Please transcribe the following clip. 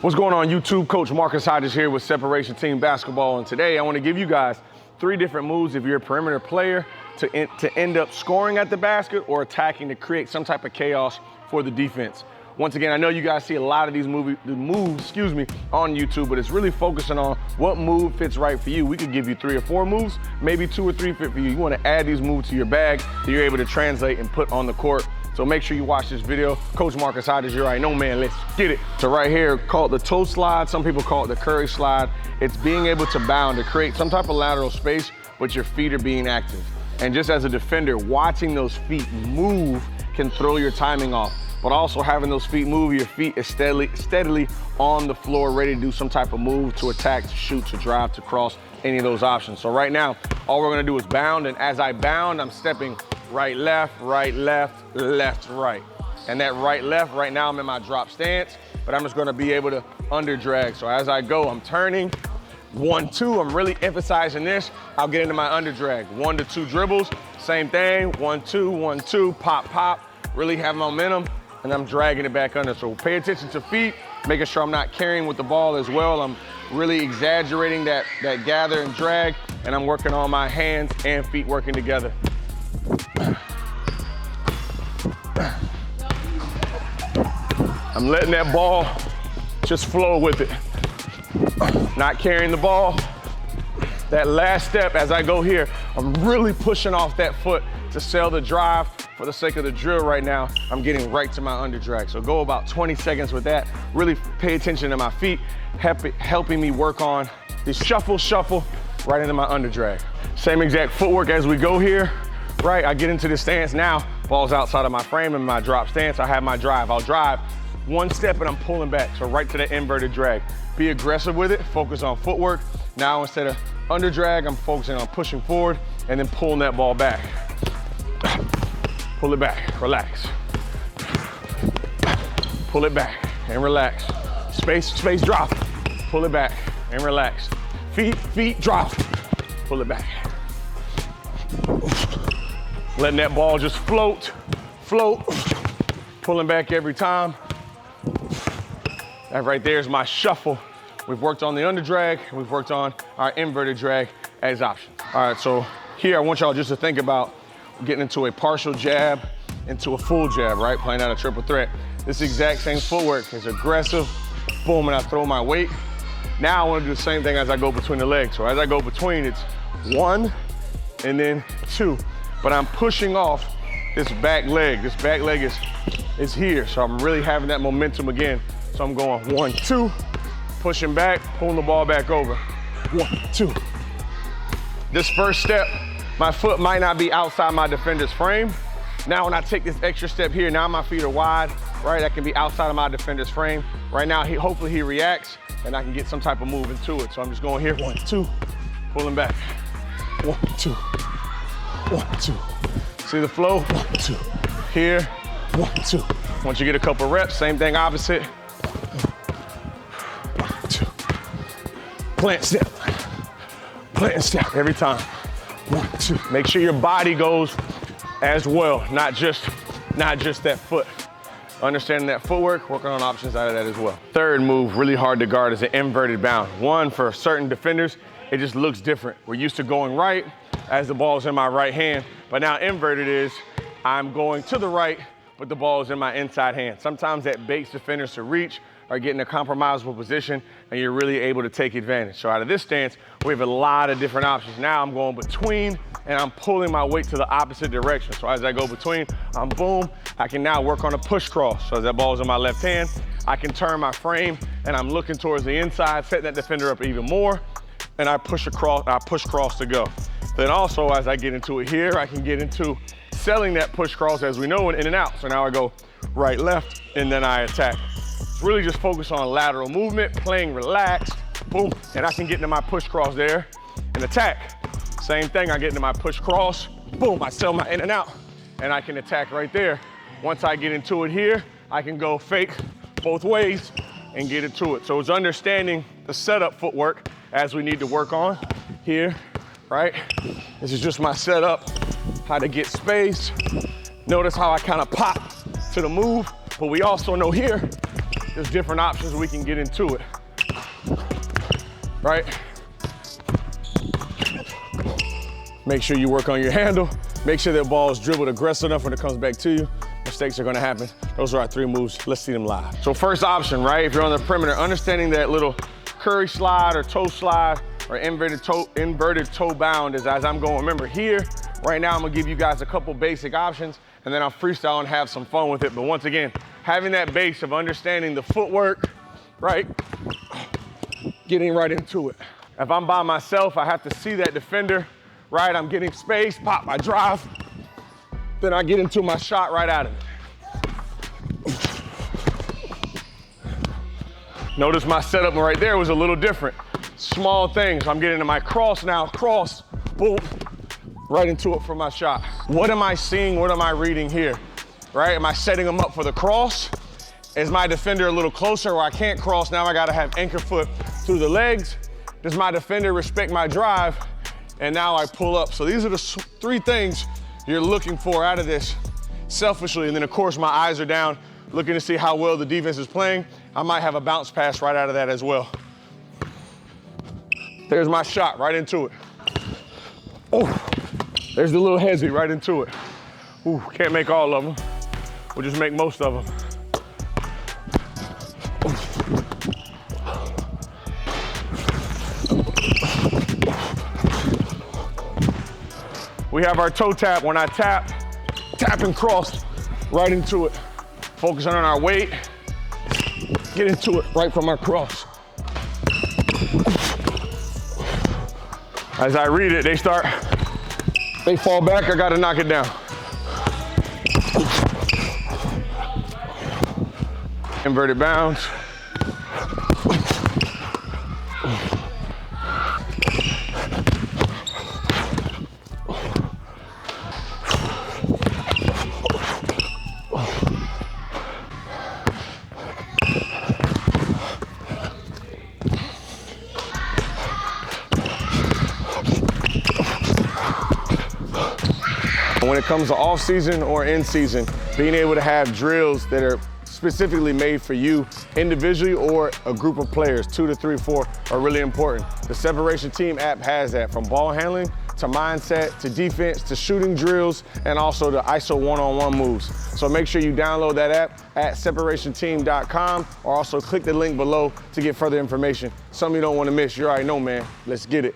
What's going on YouTube? Coach Marcus Hodges here with Separation Team Basketball, and today I want to give you guys 3 different moves if you're a perimeter player to end up scoring at the basket or attacking to create some type of chaos for the defense. Once again, I know you guys see a lot of these moves on YouTube, but it's really focusing on what move fits right for you. We could give you 3 or 4 moves, maybe 2 or 3 fit for you. You want to add these moves to your bag that you're able to translate and put on the court. So make sure you watch this video. Coach Marcus Hodges, you already know, man, let's get it. So right here, called the toe slide. Some people call it the Curry slide. It's being able to bound, to create some type of lateral space, but your feet are being active. And just as a defender, watching those feet move can throw your timing off. But also having those feet move, your feet is steadily on the floor, ready to do some type of move, to attack, to shoot, to drive, to cross, any of those options. So right now, all we're gonna do is bound, and as I bound, I'm stepping right, left, left, right. And that right, left, right now I'm in my drop stance, but I'm just gonna be able to under drag. So as I go, I'm turning, 1, 2, I'm really emphasizing this. I'll get into my under drag. 1 to 2 dribbles, same thing, 1, 2, 1, 2, pop, pop, really have momentum, and I'm dragging it back under. So pay attention to feet, making sure I'm not carrying with the ball as well. I'm really exaggerating that gather and drag, and I'm working on my hands and feet working together. I'm letting that ball just flow with it. Not carrying the ball. That last step as I go here, I'm really pushing off that foot to sell the drive. For the sake of the drill right now, I'm getting right to my under drag. So go about 20 seconds with that. Really pay attention to my feet, helping me work on this shuffle right into my under drag. Same exact footwork as we go here, right? I get into this stance now, ball's outside of my frame and my drop stance. I have my drive. I'll drive 1 step and I'm pulling back. So right to the inverted drag. Be aggressive with it, focus on footwork. Now instead of under drag, I'm focusing on pushing forward and then pulling that ball back. Pull it back, relax. Pull it back and relax. Space, drop. Pull it back and relax. Feet, drop. Pull it back. Letting that ball just float. Pulling back every time. That right there is my shuffle. We've worked on the under drag, we've worked on our inverted drag as options. All right, so here I want y'all just to think about getting into a partial jab, into a full jab, right? Playing out a triple threat. This exact same footwork is aggressive. Boom, and I throw my weight. Now I want to do the same thing as I go between the legs. So as I go between, it's 1 and then 2. But I'm pushing off this back leg. This back leg is here. So I'm really having that momentum again. So I'm going 1, 2, pushing back, pulling the ball back over. 1, 2. This first step, my foot might not be outside my defender's frame. Now when I take this extra step here, now my feet are wide, right? That can be outside of my defender's frame. Right now, hopefully he reacts and I can get some type of move into it. So I'm just going here, 1, 2, pulling back. 1, 2, 1, 2. See the flow? 1, 2. Here, 1, 2. Once you get a couple reps, same thing opposite. 1, 2. Plant step every time. 1, 2. Make sure your body goes as well, not just that foot. Understanding that footwork, working on options out of that as well. Third move, really hard to guard, is an inverted bound. One, for certain defenders, it just looks different. We're used to going right as the ball's in my right hand, but now inverted is I'm going to the right, but the ball is in my inside hand. Sometimes that baits defenders to reach or get in a compromisable position, and you're really able to take advantage. So out of this stance, we have a lot of different options. Now I'm going between, and I'm pulling my weight to the opposite direction. So as I go between, I'm boom, I can now work on a push cross. So as that ball's in my left hand, I can turn my frame, and I'm looking towards the inside, setting that defender up even more, and I push cross to go. Then also, as I get into it here, I can get into selling that push cross, as we know, in and out. So now I go right, left, and then I attack. Really just focus on lateral movement, playing relaxed, boom, and I can get into my push cross there and attack. Same thing, I get into my push cross, boom, I sell my in and out, and I can attack right there. Once I get into it here, I can go fake both ways and get into it. So it's understanding the setup footwork as we need to work on here, right? This is just my setup, how to get space. Notice how I kind of pop to the move, but we also know here, there's different options we can get into it, right? Make sure you work on your handle. Make sure that ball is dribbled aggressive enough when it comes back to you. Mistakes are gonna happen. Those are our 3 moves. Let's see them live. So first option, right? If you're on the perimeter, understanding that little curry slide or toe slide or inverted toe bound is as I'm going. Remember here, right now I'm gonna give you guys a couple basic options and then I'll freestyle and have some fun with it. But once again, having that base of understanding the footwork, right? Getting right into it. If I'm by myself, I have to see that defender, right? I'm getting space, pop my drive, then I get into my shot right out of it. Notice my setup right there was a little different. Small things. I'm getting to my cross now, cross, boom, right into it for my shot. What am I seeing? What am I reading here? Right? Am I setting them up for the cross? Is my defender a little closer where I can't cross? Now I gotta have anchor foot through the legs. Does my defender respect my drive? And now I pull up. So these are the 3 things you're looking for out of this selfishly. And then of course my eyes are down, looking to see how well the defense is playing. I might have a bounce pass right out of that as well. There's my shot, right into it. Oh, there's the little hezzy right into it. Ooh, can't make all of them. We'll just make most of them. We have our toe tap. When I tap and cross right into it. Focusing on our weight. Get into it right from our cross. As I read it, they fall back, I gotta knock it down. Inverted bounds. When it comes to off season or in season, being able to have drills that are specifically made for you individually or a group of players, 2 to 3, 4, are really important. The Separation Team app has that, from ball handling to mindset to defense to shooting drills and also the ISO one-on-one moves. So make sure you download that app at separationteam.com or also click the link below to get further information. Something you don't want to miss. You already know, man. Let's get it.